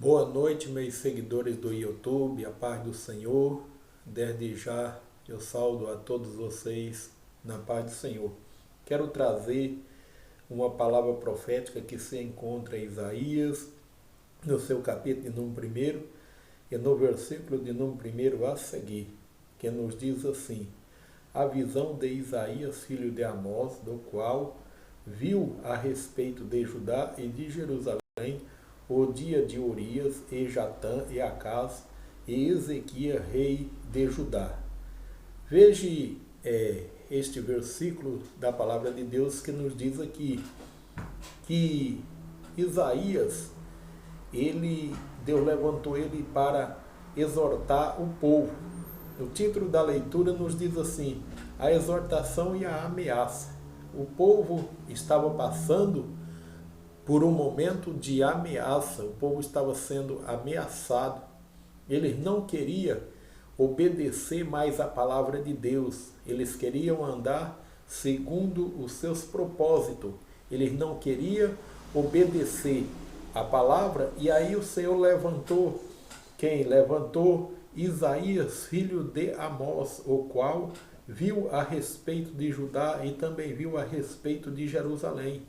Boa noite, meus seguidores do YouTube, a paz do Senhor. Desde já eu saúdo a todos vocês na paz do Senhor. Quero trazer uma palavra profética que se encontra em Isaías, no seu capítulo de número 1, e no versículo de número 1 a seguir, que nos diz assim: a visão de Isaías, filho de Amós, do qual viu a respeito de Judá e de Jerusalém o dia de Urias, e Jatã, e Acás, e Ezequias, rei de Judá. Veja este versículo da palavra de Deus que nos diz aqui que Isaías, Deus levantou ele para exortar o povo. O título da leitura nos diz assim: a exortação e a ameaça. O povo estava passando por um momento de ameaça, o povo estava sendo ameaçado. Eles não queriam obedecer mais a palavra de Deus, eles queriam andar segundo os seus propósitos, eles não queriam obedecer a palavra. E aí o Senhor levantou, quem? Levantou Isaías, filho de Amós, o qual viu a respeito de Judá e também viu a respeito de Jerusalém.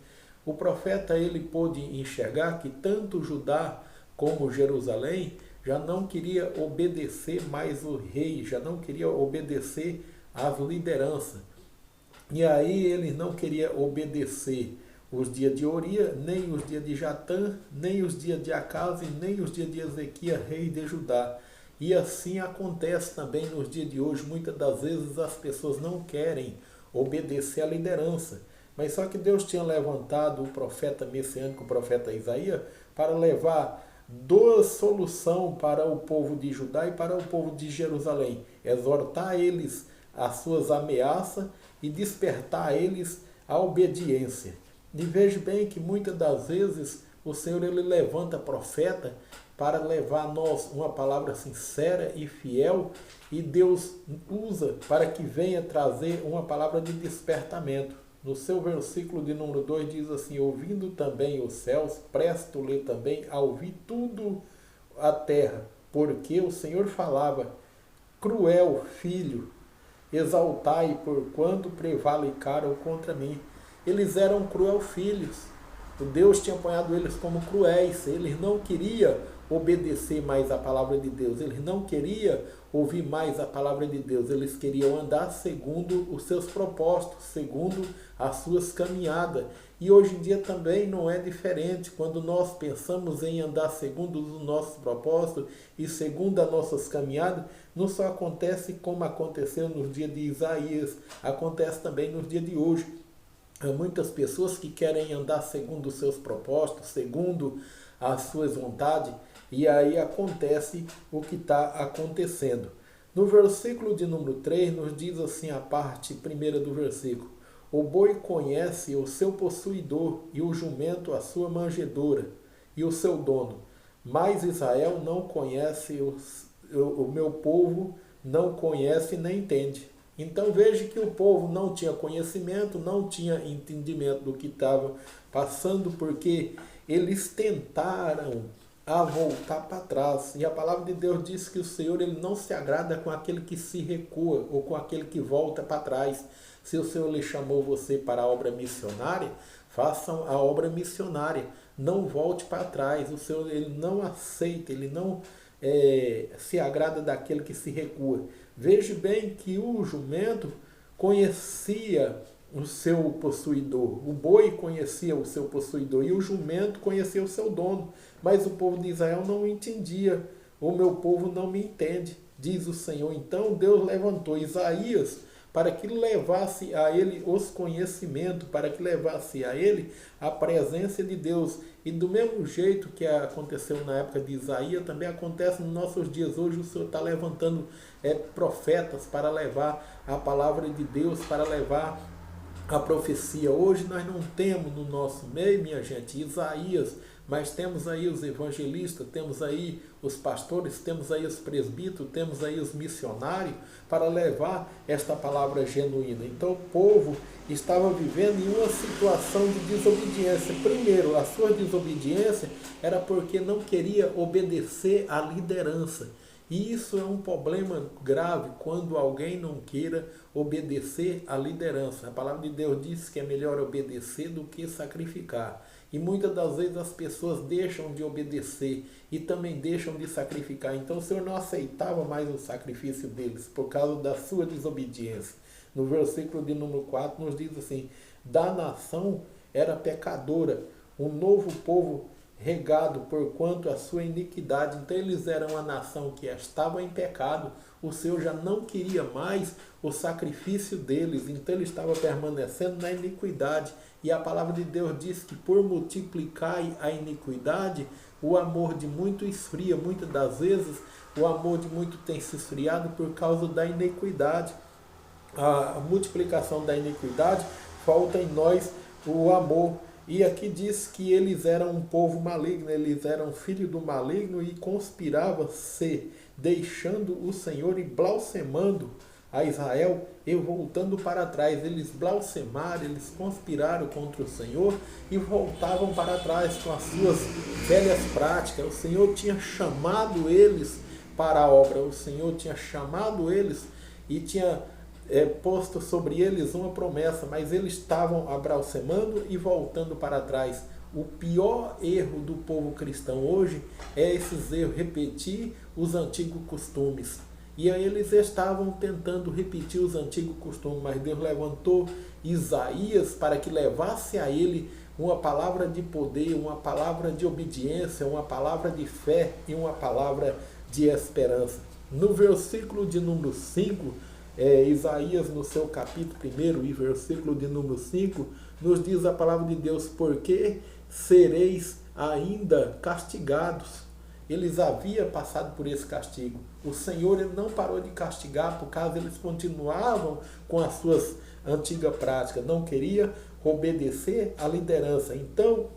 O profeta ele pôde enxergar que tanto Judá como Jerusalém já não queria obedecer mais o rei, já não queria obedecer às lideranças. E aí ele não queria obedecer os dias de Urias, nem os dias de Jatã, nem os dias de Acás, nem os dias de Ezequias, rei de Judá. E assim acontece também nos dias de hoje. Muitas das vezes as pessoas não querem obedecer à liderança. Mas só que Deus tinha levantado o profeta messiânico, o profeta Isaías, para levar duas soluções para o povo de Judá e para o povo de Jerusalém. Exortar eles às suas ameaças e despertar eles à obediência. E veja bem que muitas das vezes o Senhor ele levanta profeta para levar a nós uma palavra sincera e fiel, e Deus usa para que venha trazer uma palavra de despertamento. No seu versículo de número 2 diz assim: ouvindo também os céus, presto-lhe também a ouvir tudo a terra, porque o Senhor falava, cruel filho, exaltai por quanto prevalicaram contra mim. Eles eram cruel filhos. O Deus tinha apanhado eles como cruéis. Eles não queriam obedecer mais a palavra de Deus. Eles não queriam ouvir mais a palavra de Deus. Eles queriam andar segundo os seus propósitos, segundo as suas caminhadas. E hoje em dia também não é diferente. Quando nós pensamos em andar segundo os nossos propósitos e segundo as nossas caminhadas, não só acontece como aconteceu nos dias de Isaías, acontece também nos dias de hoje. Há muitas pessoas que querem andar segundo os seus propósitos, segundo as suas vontades, e aí acontece o que está acontecendo. No versículo de número 3, nos diz assim a parte primeira do versículo: o boi conhece o seu possuidor, e o jumento a sua manjedoura, e o seu dono. Mas Israel não conhece, o meu povo não conhece nem entende. Então veja que o povo não tinha conhecimento, não tinha entendimento do que estava passando, porque eles tentaram a voltar para trás. E a palavra de Deus diz que o Senhor ele não se agrada com aquele que se recua ou com aquele que volta para trás. Se o Senhor lhe chamou você para a obra missionária, façam a obra missionária. Não volte para trás. O Senhor ele não aceita, ele não se agrada daquele que se recua. Veja bem que o jumento conhecia o seu possuidor, o boi conhecia o seu possuidor e o jumento conhecia o seu dono. Mas o povo de Israel não entendia. O meu povo não me entende, diz o Senhor. Então Deus levantou Isaías para que levasse a ele os conhecimentos, para que levasse a ele a presença de Deus. E do mesmo jeito que aconteceu na época de Isaías, também acontece nos nossos dias. Hoje o Senhor está levantando profetas para levar a palavra de Deus, para levar a profecia. Hoje nós não temos no nosso meio, minha gente, Isaías, mas temos aí os evangelistas, temos aí os pastores, temos aí os presbíteros, temos aí os missionários para levar esta palavra genuína. Então o povo estava vivendo em uma situação de desobediência. Primeiro, a sua desobediência era porque não queria obedecer à liderança. E isso é um problema grave quando alguém não queira obedecer à liderança. A palavra de Deus diz que é melhor obedecer do que sacrificar. E muitas das vezes as pessoas deixam de obedecer e também deixam de sacrificar. Então o Senhor não aceitava mais o sacrifício deles por causa da sua desobediência. No versículo de número 4 nos diz assim: da nação era pecadora, um novo povo regado por quanto a sua iniquidade. Então eles eram a nação que estava em pecado. O Senhor já não queria mais o sacrifício deles, então ele estava permanecendo na iniquidade. E a palavra de Deus diz que por multiplicar a iniquidade, o amor de muito esfria. Muitas das vezes o amor de muito tem se esfriado por causa da iniquidade. A multiplicação da iniquidade, falta em nós o amor. E aqui diz que eles eram um povo maligno, eles eram filho do maligno e conspiravam-se, deixando o Senhor e blasfemando a Israel e voltando para trás. Eles blasfemaram, eles conspiraram contra o Senhor e voltavam para trás com as suas velhas práticas. O Senhor tinha chamado eles para a obra, o Senhor tinha chamado eles e tinha posto sobre eles uma promessa, mas eles estavam blasfemando e voltando para trás. O pior erro do povo cristão hoje é esses erros, repetir os antigos costumes. E aí eles estavam tentando repetir os antigos costumes, mas Deus levantou Isaías para que levasse a ele uma palavra de poder, uma palavra de obediência, uma palavra de fé e uma palavra de esperança. No versículo de número 5, Isaías, no seu capítulo 1 e versículo de número 5, nos diz a palavra de Deus: porque sereis ainda castigados. Eles haviam passado por esse castigo. O Senhor ele não parou de castigar por causa eles continuavam com as suas antigas práticas, não queria obedecer à liderança. Então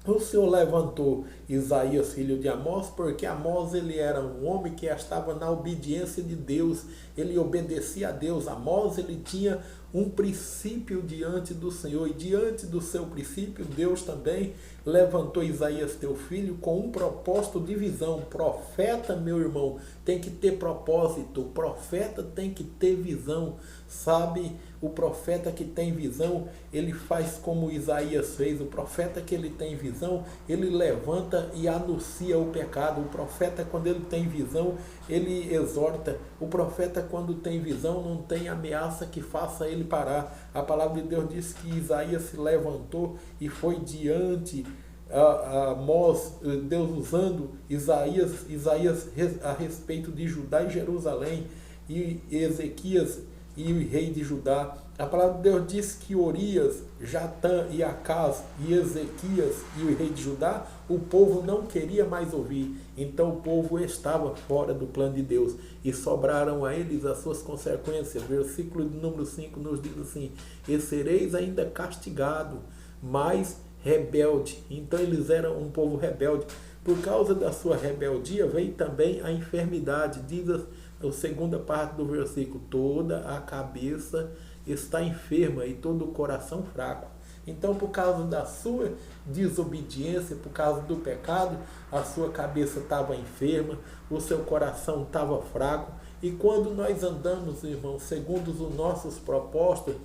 o Senhor levantou Isaías, filho de Amós, porque Amós ele era um homem que estava na obediência de Deus, ele obedecia a Deus. Amós ele tinha um princípio diante do Senhor, e diante do seu princípio, Deus também levantou Isaías, teu filho, com um propósito de visão. Profeta, meu irmão, tem que ter propósito, o profeta tem que ter visão, sabe? O profeta que tem visão, ele faz como Isaías fez. O profeta que ele tem visão, ele levanta e anuncia o pecado. O profeta, quando ele tem visão, ele exorta. O profeta, quando tem visão, não tem ameaça que faça ele parar. A palavra de Deus diz que Isaías se levantou e foi diante Amós, Deus usando Isaías a respeito de Judá e Jerusalém, e Ezequias e o rei de Judá. A palavra de Deus diz que Urias, Jatã e Acaz e Ezequias e o rei de Judá, o povo não queria mais ouvir. Então o povo estava fora do plano de Deus e sobraram a eles as suas consequências. Versículo de número 5 nos diz assim: e sereis ainda castigado, mas rebelde. Então eles eram um povo rebelde. Por causa da sua rebeldia veio também a enfermidade. Diz a segunda parte do versículo: toda a cabeça está enferma e todo o coração fraco. Então, por causa da sua desobediência, por causa do pecado, a sua cabeça estava enferma, o seu coração estava fraco. E quando nós andamos, irmãos, segundo os nossos propósitos,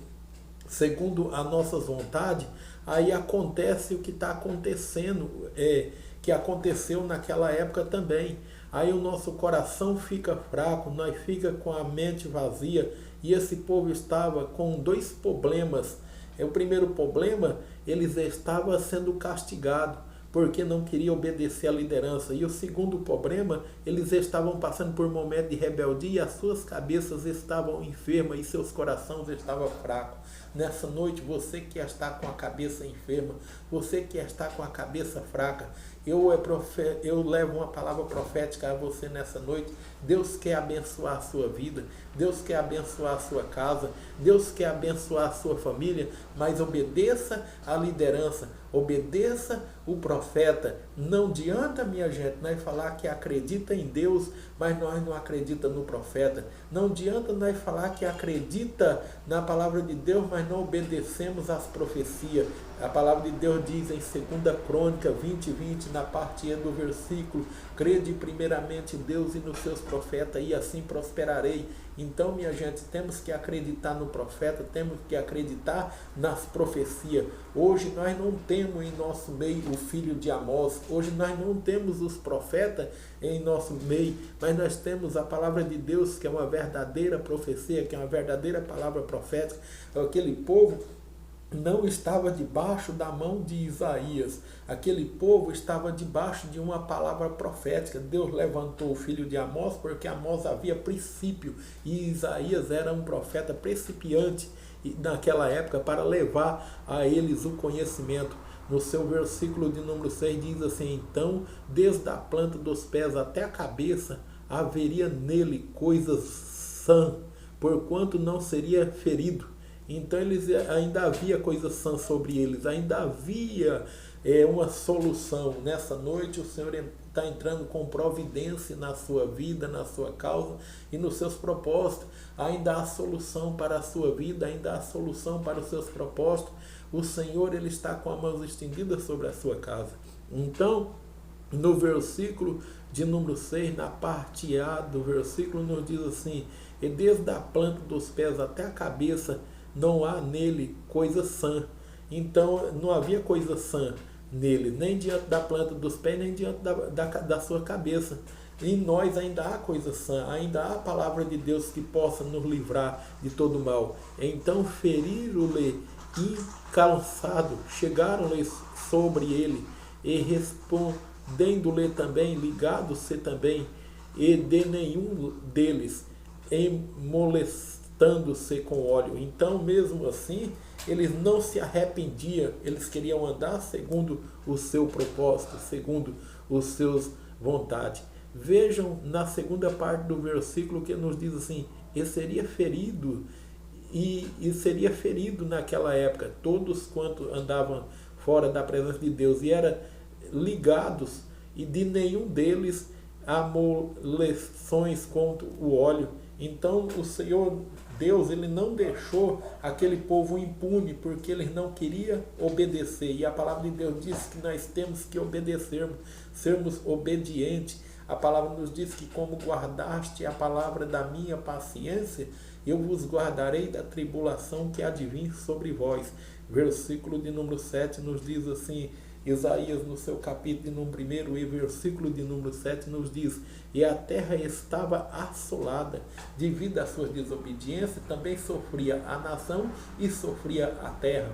segundo a nossa vontade, aí acontece o que está acontecendo, que aconteceu naquela época também. Aí o nosso coração fica fraco, nós fica com a mente vazia, e esse povo estava com dois problemas. O primeiro problema, eles estavam sendo castigados porque não queriam obedecer à liderança. E o segundo problema, eles estavam passando por um momento de rebeldia e as suas cabeças estavam enfermas e seus corações estavam fracos. nessa noite, você que está com a cabeça enferma, você que está com a cabeça fraca, eu levo uma palavra profética a você nessa noite. Deus quer abençoar a sua vida, Deus quer abençoar a sua casa, Deus quer abençoar a sua família, mas obedeça a liderança, obedeça o profeta. Não adianta, minha gente, nós falar que acredita em Deus, mas nós não acreditamos no profeta. Não adianta nós falar que acredita na palavra de Deus, mas não obedecemos às profecias. A palavra de Deus diz em 2 Crônica 20:20, na parte E do versículo: crede primeiramente em Deus e nos seus profetas, e assim prosperarei. Então, minha gente, temos que acreditar no profeta, temos que acreditar nas profecias. Hoje nós não temos em nosso meio o filho de Amós, hoje nós não temos os profetas em nosso meio, mas nós temos a palavra de Deus, que é uma verdadeira profecia, que é uma verdadeira palavra profética. Aquele povo não estava debaixo da mão de Isaías. Aquele povo estava debaixo de uma palavra profética. Deus levantou o filho de Amós porque Amós havia princípio e Isaías era um profeta principiante naquela época para levar a eles o conhecimento. No seu versículo de número 6 diz assim: então, desde a planta dos pés até a cabeça, haveria nele coisas sã, porquanto não seria ferido. Então ainda havia coisa sã sobre eles, ainda havia uma solução. Nessa noite o Senhor está entrando com providência na sua vida, na sua causa e nos seus propósitos. Ainda há solução para a sua vida, ainda há solução para os seus propósitos. O Senhor, ele está com a mão estendida sobre a sua casa. Então, no versículo de número 6, na parte A do versículo, nos diz assim: e desde a planta dos pés até a cabeça, não há nele coisa sã. Então não havia coisa sã nele, nem diante da planta dos pés, nem diante da sua cabeça. Em nós ainda há coisa sã, ainda há a palavra de Deus que possa nos livrar de todo mal. Então feriram-lhe e calçado, chegaram-lhe sobre ele, e respondendo-lhe também, ligado-se também, e de nenhum deles emolestando-se com óleo. Então, mesmo assim, eles não se arrependiam, eles queriam andar segundo o seu propósito, segundo os seus vontades. Vejam na segunda parte do versículo que nos diz assim: e seria ferido, e seria ferido naquela época todos quanto andavam fora da presença de Deus, e eram ligados, e de nenhum deles amolecições contra o óleo. Então o Senhor Deus, ele não deixou aquele povo impune, porque eles não queriam obedecer. E a palavra de Deus diz que nós temos que obedecermos, sermos obedientes. A palavra nos diz que como guardaste a palavra da minha paciência, eu vos guardarei da tribulação que há de vir sobre vós. Versículo de número 7 nos diz assim: Isaías, no seu capítulo de número 1 e versículo de número 7 nos diz: e a terra estava assolada, devido às suas desobediências, também sofria a nação e sofria a terra.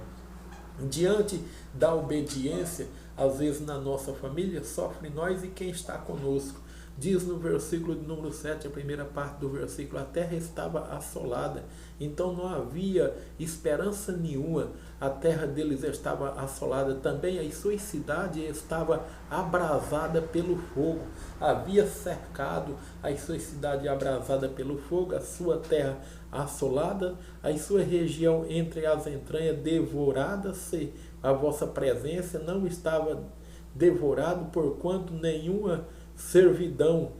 Diante da obediência, às vezes na nossa família, sofre nós e quem está conosco. Diz no versículo de número 7, a primeira parte do versículo: a terra estava assolada, então não havia esperança nenhuma, a terra deles estava assolada, também a sua cidade estava abrasada pelo fogo, havia cercado a sua cidade abrasada pelo fogo, a sua terra assolada, a sua região entre as entranhas devorada-se, a vossa presença não estava devorado, porquanto nenhuma servidão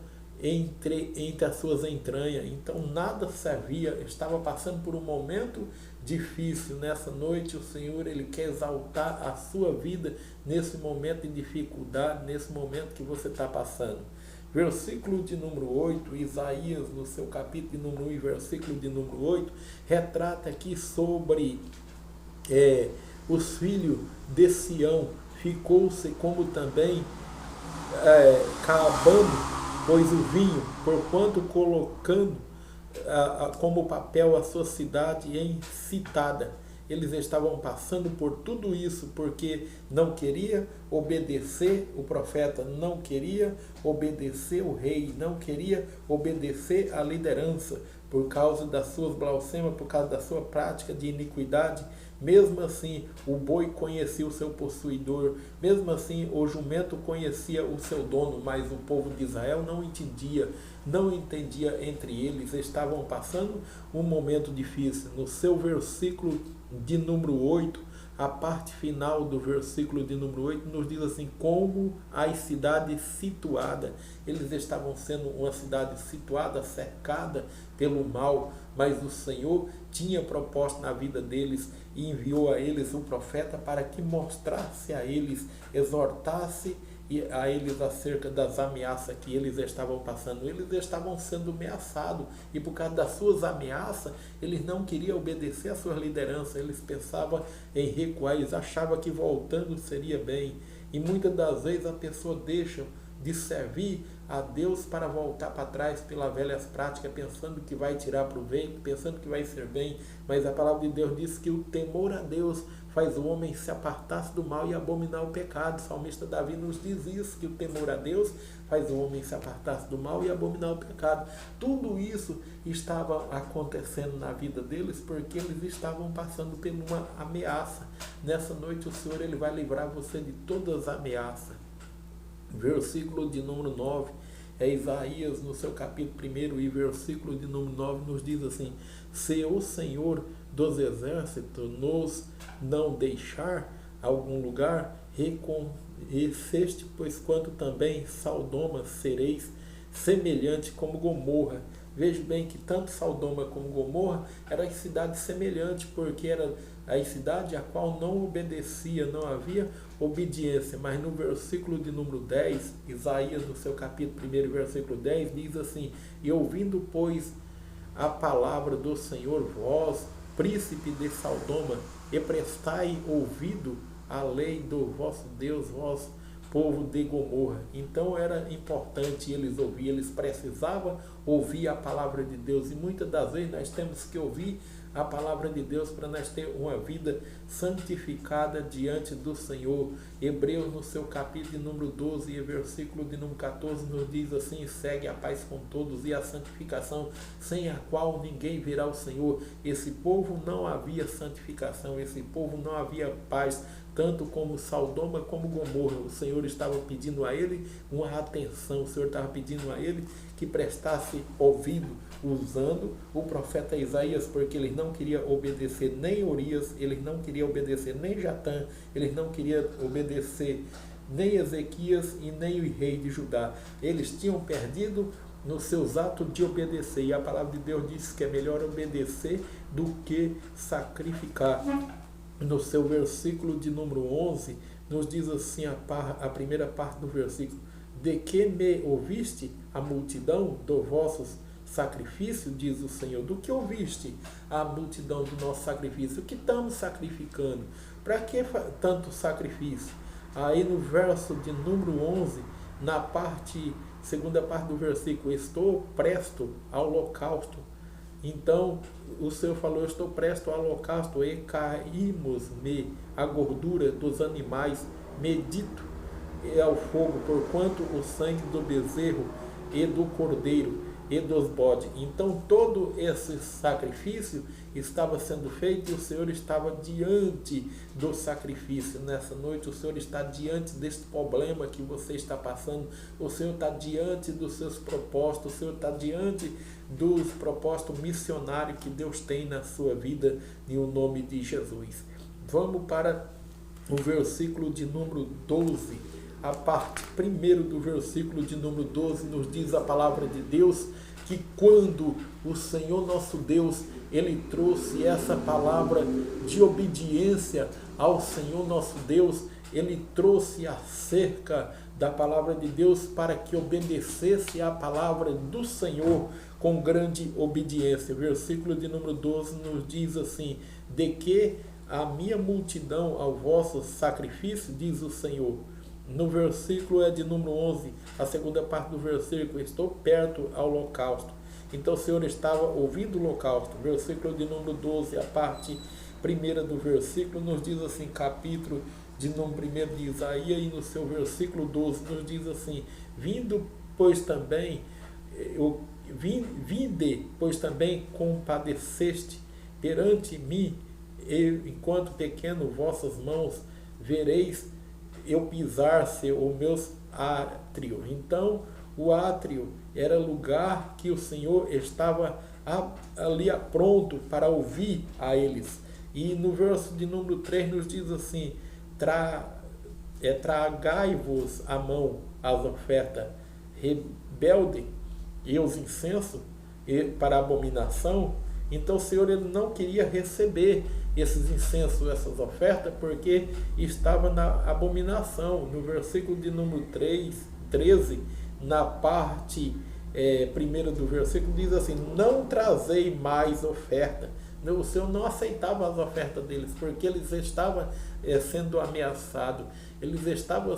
entre as suas entranhas. Então nada servia, estava passando por um momento difícil. Nessa noite o Senhor, ele quer exaltar a sua vida nesse momento de dificuldade, nesse momento que você está passando. Versículo de número 8, Isaías, no seu capítulo de número 1 e versículo de número 8, retrata aqui sobre os filhos de Sião. Ficou-se como também acabando, pois o vinho, porquanto colocando como papel a sua cidade incitada. Eles estavam passando por tudo isso porque não queria obedecer o profeta, não queria obedecer o rei, não queria obedecer a liderança. por causa das suas blasfêmias, por causa da sua prática de iniquidade. Mesmo assim, o boi conhecia o seu possuidor, mesmo assim, o jumento conhecia o seu dono, mas o povo de Israel não entendia entre eles, estavam passando um momento difícil. No seu versículo de número 8, a parte final do versículo de número 8 nos diz assim: como as cidades situadas, eles estavam sendo uma cidade situada, cercada pelo mal, mas o Senhor tinha proposto na vida deles e enviou a eles um profeta para que mostrasse a eles, exortasse a eles acerca das ameaças que eles estavam passando. Eles estavam sendo ameaçados e por causa das suas ameaças, eles não queriam obedecer à sua liderança, eles pensavam em recuar, eles achavam que voltando seria bem. E muitas das vezes a pessoa deixa de servir a Deus para voltar para trás pelas velhas práticas, pensando que vai tirar proveito, pensando que vai ser bem, mas a palavra de Deus diz que o temor a Deus faz o homem se apartar do mal e abominar o pecado. O salmista Davi nos diz isso, que o temor a Deus faz o homem se apartar do mal e abominar o pecado. Tudo isso estava acontecendo na vida deles porque eles estavam passando por uma ameaça. Nessa noite o Senhor ele vai livrar você de todas as ameaças. Versículo de número 9, é Isaías no seu capítulo 1 e versículo de número 9 nos diz assim: se o Senhor dos exércitos nos não deixar algum lugar, reconheceste, pois quanto também Sodoma sereis semelhante como Gomorra. Veja bem que tanto Sodoma como Gomorra eram cidades semelhantes, porque era a cidade a qual não obedecia, não havia obediência. Mas no versículo de número 10, Isaías no seu capítulo 1, versículo 10, diz assim: e ouvindo, pois, a palavra do Senhor, vós, príncipe de Sodoma, e prestai ouvido à lei do vosso Deus, vós, povo de Gomorra. Então era importante eles ouvir, eles precisavam ouvir a palavra de Deus, e muitas das vezes nós temos que ouvir a palavra de Deus para nós ter uma vida santificada diante do Senhor. Hebreus no seu capítulo de número 12 e versículo de número 14 nos diz assim: segue a paz com todos e a santificação, sem a qual ninguém verá ao Senhor. Esse povo não havia santificação, esse povo não havia paz, tanto como Sodoma como Gomorra. O Senhor estava pedindo a ele uma atenção, o Senhor estava pedindo a ele que prestasse ouvido, usando o profeta Isaías, porque eles não queriam obedecer nem Urias, eles não queriam obedecer nem Jatã, eles não queriam obedecer nem Ezequias e nem o rei de Judá. Eles tinham perdido nos seus atos de obedecer, e a palavra de Deus diz que é melhor obedecer do que sacrificar. No seu versículo de número 11, nos diz assim a primeira parte do versículo: de que me ouviste a multidão dos vossos sacrifícios, diz o Senhor. Do que ouviste a multidão do nosso sacrifício? O que estamos sacrificando? Para que tanto sacrifício? Aí no verso de número 11, na segunda parte do versículo: estou presto ao holocausto. Então o Senhor falou: eu estou presto ao holocausto, e caímos-me a gordura dos animais, medito ao fogo, porquanto o sangue do bezerro e do cordeiro e dos bodes. Então todo esse sacrifício estava sendo feito e o Senhor estava diante do sacrifício. Nessa noite o Senhor está diante deste problema que você está passando, o Senhor está diante dos seus propósitos, o Senhor está diante dos propósitos missionários que Deus tem na sua vida, em o nome de Jesus. Vamos para o versículo de número 12. A parte primeiro do versículo de número 12 nos diz a palavra de Deus que quando o Senhor nosso Deus ele trouxe essa palavra de obediência ao Senhor nosso Deus, ele trouxe acerca da palavra de Deus para que obedecesse a palavra do Senhor com grande obediência. Versículo de número 12 nos diz assim: de que a minha multidão ao vosso sacrifício, diz o Senhor. No versículo de número 11, a segunda parte do versículo: estou perto ao holocausto. Então o Senhor estava ouvindo o holocausto. Versículo de número 12, a parte primeira do versículo, nos diz assim, capítulo de número 1 de Isaías, e no seu versículo 12 nos diz assim: vindo, pois também Vinde, pois também compadeceste perante mim, enquanto pequeno vossas mãos, vereis eu pisar-se o meus átrio. Então, o átrio era lugar que o Senhor estava ali pronto para ouvir a eles. E no verso de número 3 nos diz assim: tragai-vos a mão as ofertas rebelde e os incensos para abominação. Então o Senhor ele não queria receber esses incensos, essas ofertas, porque estava na abominação. No versículo de número 13, na parte primeira do versículo, diz assim: não trazei mais oferta. O Senhor não aceitava as ofertas deles, porque eles estavam sendo ameaçados, eles estavam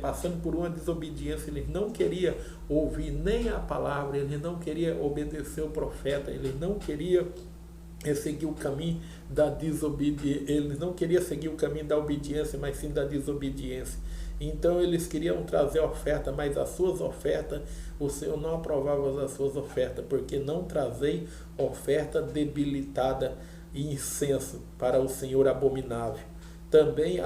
passando por uma desobediência, eles não queriam ouvir nem a palavra, eles não queriam obedecer o profeta, eles não queriam seguir o caminho da desobediência, eles não queriam seguir o caminho da obediência, mas sim da desobediência. Então eles queriam trazer oferta, mas as suas ofertas, o Senhor não aprovava as suas ofertas, porque não trazei oferta debilitada e incenso para o Senhor abominável. Também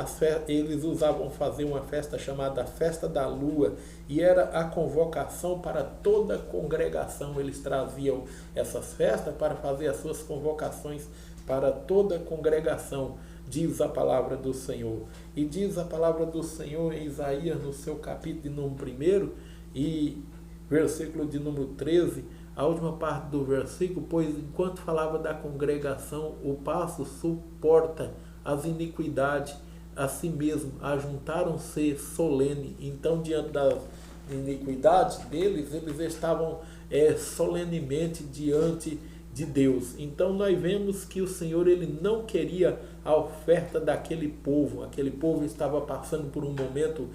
eles usavam fazer uma festa chamada Festa da Lua, e era a convocação para toda a congregação. Eles traziam essas festas para fazer as suas convocações para toda a congregação, diz a palavra do Senhor. E diz a palavra do Senhor em Isaías, no seu capítulo de número 1 e versículo de número 13, a última parte do versículo: pois enquanto falava da congregação, o passo suporta as iniquidades a si mesmo, ajuntaram-se solene. Então, diante das iniquidades deles, eles estavam solenemente diante de Deus. Então nós vemos que o Senhor ele não queria a oferta daquele povo. Aquele povo estava passando por um momento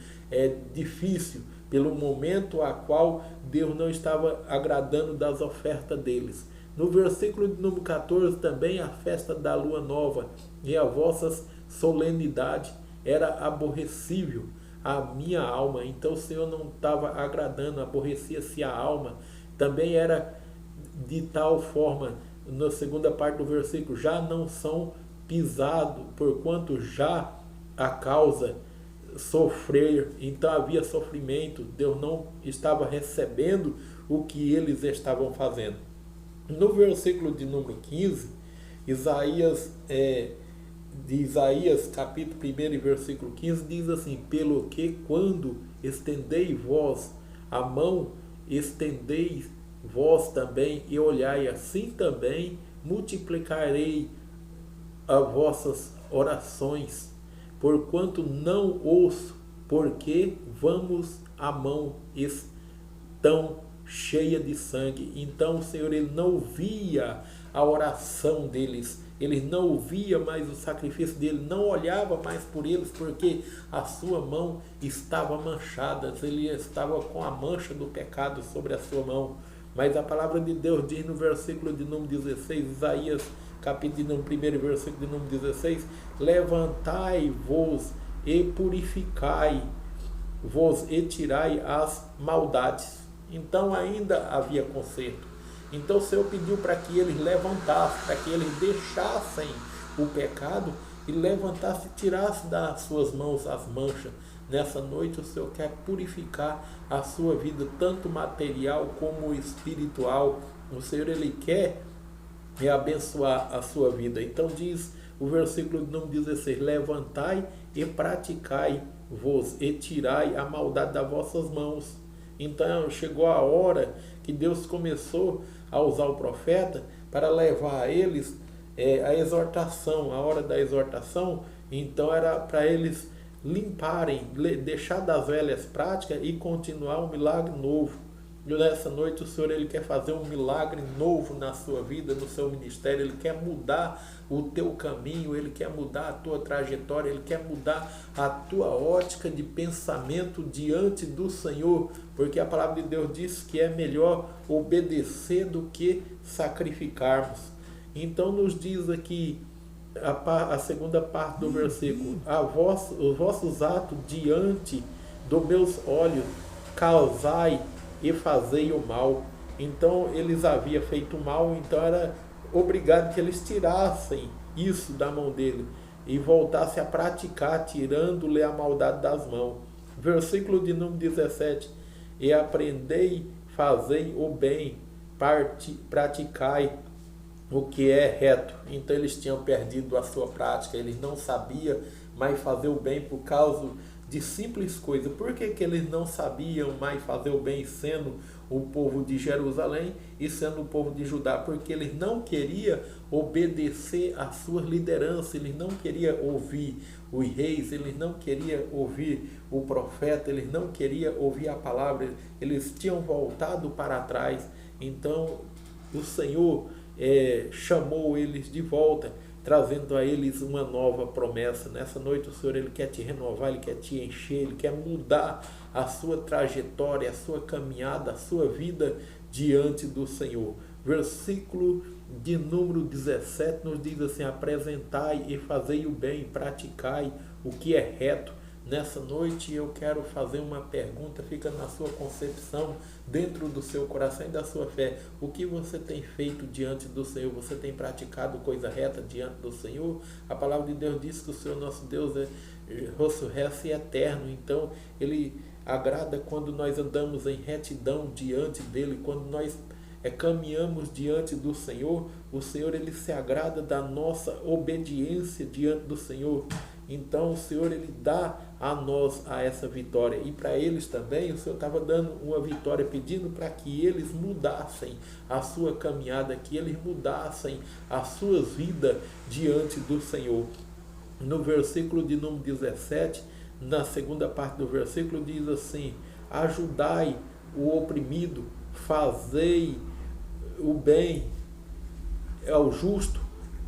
difícil, pelo momento a qual Deus não estava agradando das ofertas deles. No versículo de número 14 também: a festa da lua nova e a vossas solenidade era aborrecível a minha alma. Então o Senhor não estava agradando, aborrecia-se a alma. Também era de tal forma, na segunda parte do versículo: já não são pisados, porquanto já a causa sofrer. Então havia sofrimento, Deus não estava recebendo o que eles estavam fazendo. No versículo de número 15, de Isaías capítulo 1 e versículo 15, diz assim: pelo que quando estendei vós a mão, estendeis vós também e olhai, assim também multiplicarei as vossas orações, porquanto não ouço, porque vamos a mão estão cheia de sangue. Então o Senhor ele não via a oração deles, ele não ouvia mais o sacrifício dele, não olhava mais por eles, porque a sua mão estava manchada, ele estava com a mancha do pecado sobre a sua mão. Mas a palavra de Deus diz no versículo de número 16, Isaías capítulo de número 1, versículo de número 16: levantai-vos e purificai-vos e tirai as maldades. Então ainda havia conserto. Então o Senhor pediu para que eles levantassem, para que eles deixassem o pecado e levantassem e tirassem das suas mãos as manchas. Nessa noite o Senhor quer purificar a sua vida, tanto material como espiritual. O Senhor ele quer abençoar a sua vida. Então diz o versículo de número 16: levantai e praticai-vos e tirai a maldade das vossas mãos. Então chegou a hora que Deus começou a usar o profeta para levar a eles a exortação, a hora da exortação. Então era para eles limparem, deixar das velhas práticas e continuar um milagre novo. E nessa noite o Senhor ele quer fazer um milagre novo na sua vida, no seu ministério. Ele quer mudar o teu caminho, ele quer mudar a tua trajetória, ele quer mudar a tua ótica de pensamento diante do Senhor, porque a palavra de Deus diz que é melhor obedecer do que sacrificarmos. Então nos diz aqui a segunda parte do versículo: os vossos atos diante dos meus olhos causai e fazei o mal. então eles haviam feito mal, então era obrigado que eles tirassem isso da mão dele e voltassem a praticar, tirando-lhe a maldade das mãos. Versículo de número 17: e aprendei, fazei o bem, praticai o que é reto. Então eles tinham perdido a sua prática, eles não sabiam mais fazer o bem por causa de simples coisas. Por que eles não sabiam mais fazer o bem sendo o povo de Jerusalém e sendo o povo de Judá? Porque eles não queriam obedecer às suas lideranças, eles não queriam ouvir os reis, eles não queriam ouvir o profeta, eles não queriam ouvir a palavra, eles tinham voltado para trás. Então o Senhor chamou eles de volta, trazendo a eles uma nova promessa. Nessa noite o Senhor, Ele quer te renovar, Ele quer te encher, Ele quer mudar a sua trajetória, a sua caminhada, a sua vida diante do Senhor. Versículo de número 17 nos diz assim: apresentai e fazei o bem, praticai o que é reto. Nessa noite eu quero fazer uma pergunta, fica na sua concepção, dentro do seu coração e da sua fé. O que você tem feito diante do Senhor? Você tem praticado coisa reta diante do Senhor? A palavra de Deus diz que o Senhor nosso Deus é ressurreto e eterno. Então Ele agrada quando nós andamos em retidão diante dEle, quando nós caminhamos diante do Senhor. O Senhor, Ele se agrada da nossa obediência diante do Senhor. Então o Senhor, Ele dá a nós essa vitória, e para eles também o Senhor estava dando uma vitória, pedindo para que eles mudassem a sua caminhada, que eles mudassem as suas vidas diante do Senhor. No versículo de número 17, na segunda parte do versículo, diz assim: ajudai o oprimido, fazei o bem ao justo,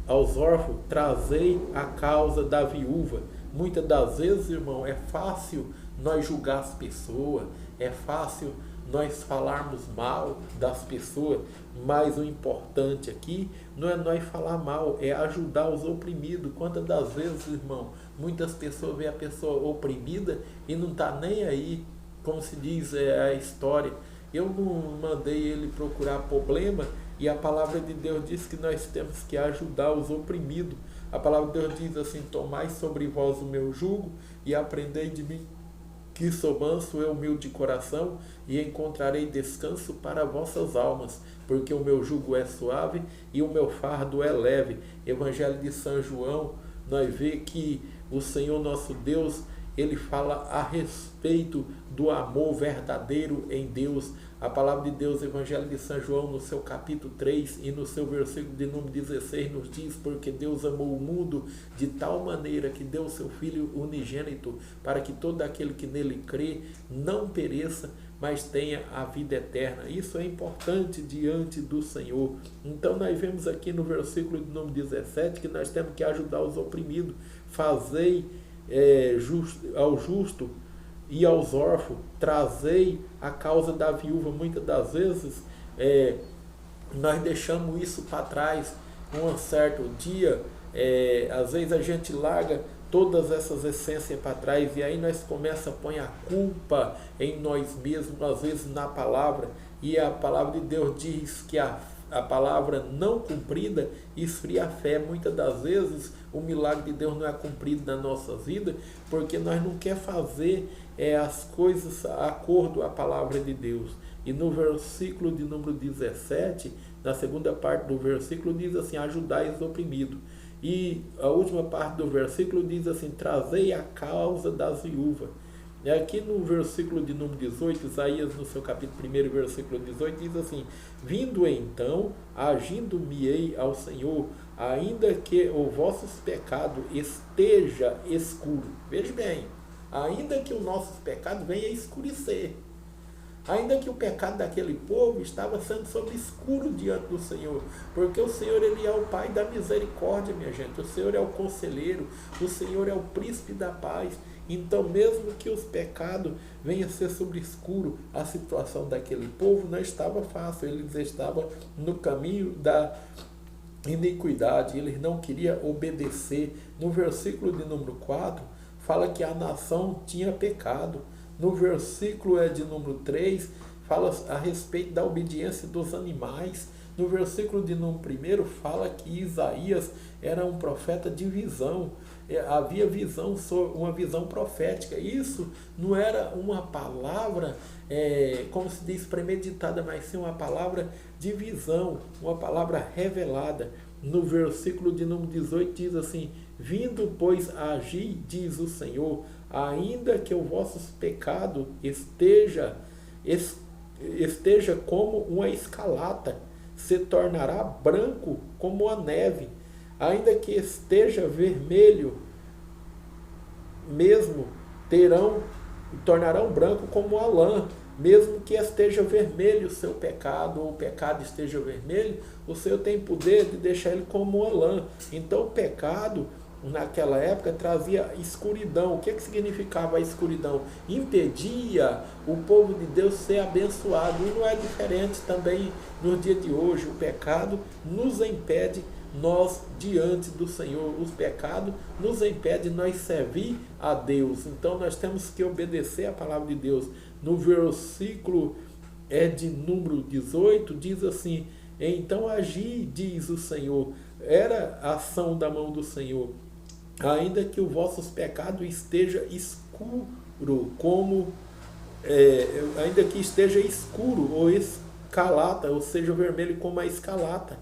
aos órfãos, trazei a causa da viúva. Muitas das vezes, irmão, é fácil nós julgar as pessoas, é fácil nós falarmos mal das pessoas, mas o importante aqui não é nós falar mal, é ajudar os oprimidos. Quantas das vezes, irmão, muitas pessoas veem a pessoa oprimida e não está nem aí, como se diz a história. Eu não mandei ele procurar problema, e a palavra de Deus diz que nós temos que ajudar os oprimidos. A palavra de Deus diz assim: tomai sobre vós o meu jugo e aprendei de mim, que sou manso e humilde de coração, e encontrarei descanso para vossas almas, porque o meu jugo é suave e o meu fardo é leve. Evangelho de São João, nós vemos que o Senhor nosso Deus, Ele fala a respeito do amor verdadeiro em Deus. A palavra de Deus, Evangelho de São João, no seu capítulo 3 e no seu versículo de número 16, nos diz: porque Deus amou o mundo de tal maneira que deu o seu Filho unigênito, para que todo aquele que nele crê não pereça, mas tenha a vida eterna. Isso é importante diante do Senhor. Então nós vemos aqui no versículo de número 17 que nós temos que ajudar os oprimidos. Fazei ao justo e aos órfãos, trazei a causa da viúva. Muitas das vezes nós deixamos isso para trás. Um certo dia, às vezes a gente larga todas essas essências para trás, e aí nós começamos a pôr a culpa em nós mesmos, às vezes na palavra, e a palavra de Deus diz que a palavra não cumprida esfria a fé. Muitas das vezes o milagre de Deus não é cumprido na nossa vida porque nós não quer fazer as coisas acordo à palavra de Deus. E no versículo de número 17, na segunda parte do versículo, diz assim: ajudai os oprimidos. E a última parte do versículo diz assim: trazei a causa das viúvas. E aqui no versículo de número 18, Isaías, no seu capítulo 1, versículo 18, diz assim: vindo então, agindo-me-ei ao Senhor, ainda que o vosso pecado esteja escuro. Veja bem, ainda que o nosso pecado venha escurecer, ainda que o pecado daquele povo estava sendo sobre escuro diante do Senhor, porque o Senhor, Ele é o Pai da misericórdia, minha gente. O Senhor é o conselheiro, o Senhor é o príncipe da paz. Então, mesmo que os pecados venham a ser sobre escuro, a situação daquele povo não estava fácil. Eles estavam no caminho da iniquidade, eles não queriam obedecer. No versículo de número 4, fala que a nação tinha pecado. No versículo de número 3, fala a respeito da obediência dos animais. No versículo de número 1 fala que Isaías era um profeta de visão. Havia visão, uma visão profética. Isso não era uma palavra, como se diz, premeditada, mas sim uma palavra de visão, uma palavra revelada. No versículo de número 18 diz assim: vindo, pois, a agir, diz o Senhor, ainda que o vosso pecado esteja como uma escarlata, se tornará branco como a neve, ainda que esteja vermelho, mesmo tornarão branco como a lã. Mesmo que esteja vermelho o seu pecado, ou o pecado esteja vermelho, o Senhor tem poder de deixar ele como uma lã. Então o pecado naquela época trazia escuridão. O que significava a escuridão? Impedia o povo de Deus ser abençoado. E não é diferente também no dia de hoje. O pecado nos impede nós diante do Senhor. Os pecados nos impedem nós servir a Deus. Então nós temos que obedecer a palavra de Deus. No versículo de número 18 diz assim: então agi, diz o Senhor. Era a ação da mão do Senhor. Ainda que o vosso pecado esteja escuro, ainda que esteja escuro ou escarlata, ou seja, vermelho como a escarlata.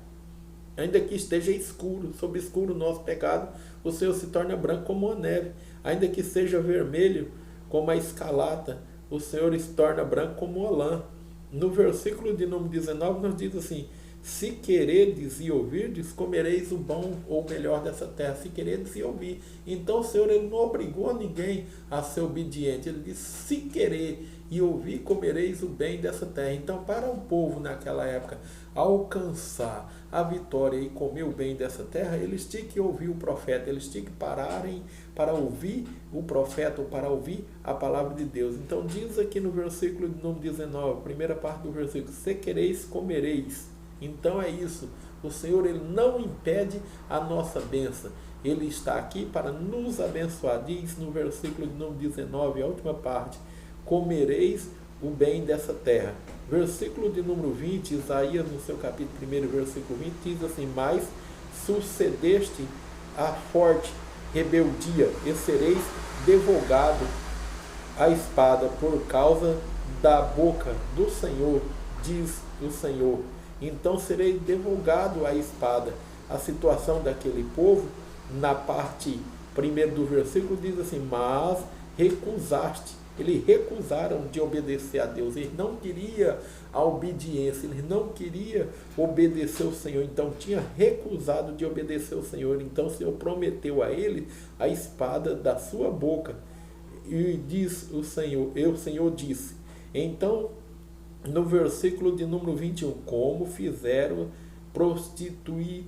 Ainda que esteja escuro, sob escuro o nosso pecado, o Senhor se torna branco como a neve. Ainda que seja vermelho como a escarlata, o Senhor se torna branco como a lã. No versículo de número 19 nos diz assim: se queredes e ouvirdes, comereis o bom ou melhor dessa terra. Se queredes e ouvir. Então o Senhor ele não obrigou ninguém a ser obediente. Ele disse: se querer e ouvir, comereis o bem dessa terra. Então, para o povo naquela época alcançar a vitória e comer o bem dessa terra, eles tinham que ouvir o profeta, eles tinham que pararem para ouvir o profeta ou para ouvir a palavra de Deus. Então diz aqui no versículo de número 19, primeira parte do versículo: se quereis, comereis. Então é isso, o Senhor ele não impede a nossa bênção, ele está aqui para nos abençoar. Diz no versículo de número 19, a última parte: comereis o bem dessa terra. Versículo de número 20, Isaías no seu capítulo 1, versículo 20, diz assim: mas sucedeste a forte rebeldia e sereis devogado a espada por causa da boca do Senhor, diz o Senhor. Então serei devogado a espada. A situação daquele povo, na parte primeira do versículo, diz assim: mas recusaste. Eles recusaram de obedecer a Deus. Eles não queriam a obediência. Eles não queriam obedecer o Senhor. Então tinha recusado de obedecer o Senhor. Então o Senhor prometeu a ele a espada da sua boca. E diz o Senhor disse. Então, no versículo de número 21, como fizeram prostituir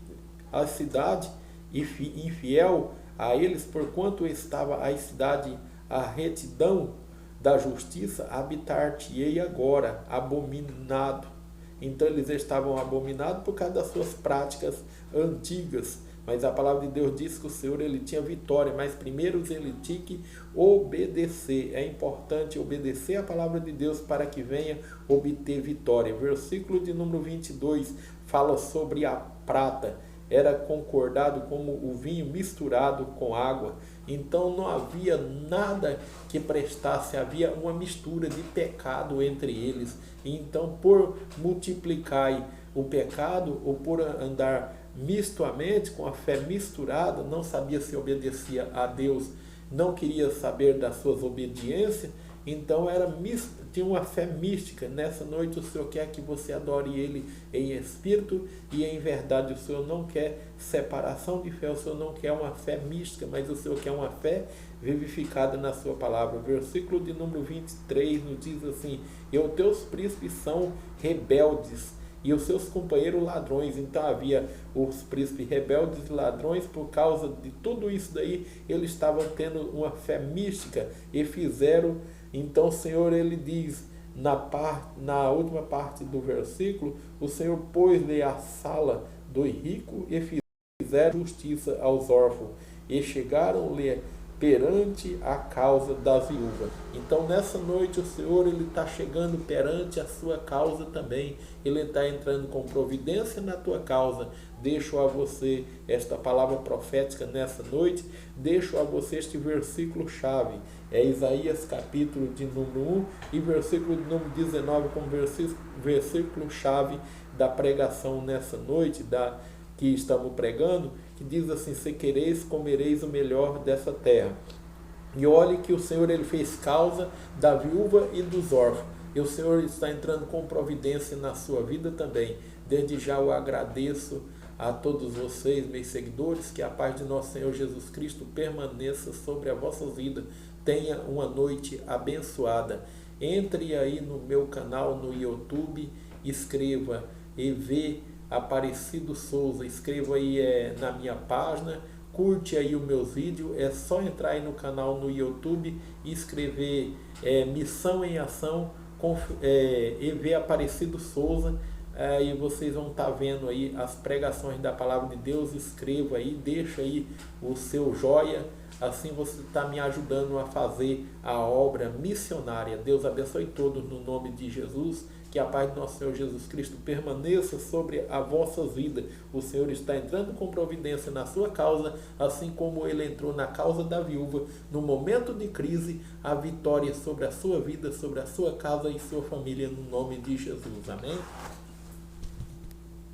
a cidade infiel a eles, porquanto estava a cidade a retidão da justiça, habitar-te-ei agora, abominado. Então eles estavam abominados por causa das suas práticas antigas. Mas a palavra de Deus diz que o Senhor ele tinha vitória, mas primeiro ele tinha que obedecer. É importante obedecer a palavra de Deus para que venha obter vitória. Versículo de número 22 fala sobre a prata. Era concordado como o vinho misturado com água. Então não havia nada que prestasse, havia uma mistura de pecado entre eles. Então, por multiplicar o pecado ou por andar mistuamente, com a fé misturada, não sabia se obedecia a Deus, não queria saber das suas obediências, então tinha uma fé mística. Nessa noite o Senhor quer que você adore Ele em espírito e em verdade. O Senhor não quer separação de fé, o Senhor não quer uma fé mística, mas o Senhor quer uma fé vivificada na sua palavra. Versículo de número 23 nos diz assim: e os teus príncipes são rebeldes, e os seus companheiros ladrões. Então havia os príncipes rebeldes e ladrões. Por causa de tudo isso daí, eles estavam tendo uma fé mística e fizeram. Então o Senhor ele diz na última parte do versículo: o Senhor pôs-lhe a sala do rico e fizeram justiça aos órfãos e chegaram-lhe perante a causa da viúva. Então nessa noite o Senhor ele está chegando perante a sua causa também. Ele está entrando com providência na tua causa. Deixo a você esta palavra profética nessa noite. Deixo a você este versículo chave. É Isaías capítulo de número 1 e versículo de número 19 como versículo chave da pregação nessa noite, que estamos pregando, que diz assim: se quereis, comereis o melhor dessa terra. E olhe que o Senhor ele fez causa da viúva e dos órfãos. E o Senhor está entrando com providência na sua vida também. Desde já eu agradeço a todos vocês, meus seguidores, que a paz de nosso Senhor Jesus Cristo permaneça sobre a vossa vida. Tenha uma noite abençoada. Entre aí no meu canal no YouTube, escreva EV Aparecido Souza, escreva aí na minha página, curte aí os meus vídeos, é só entrar aí no canal no YouTube e escrever Missão em Ação com EV Aparecido Souza, aí vocês vão estar vendo aí as pregações da Palavra de Deus. Escreva aí, deixa aí o seu joia, assim você está me ajudando a fazer a obra missionária. Deus abençoe todos no nome de Jesus. Que a paz do nosso Senhor Jesus Cristo permaneça sobre a vossa vida. O Senhor está entrando com providência na sua causa, assim como Ele entrou na causa da viúva. No momento de crise, a vitória sobre a sua vida, sobre a sua casa e sua família, no nome de Jesus. Amém?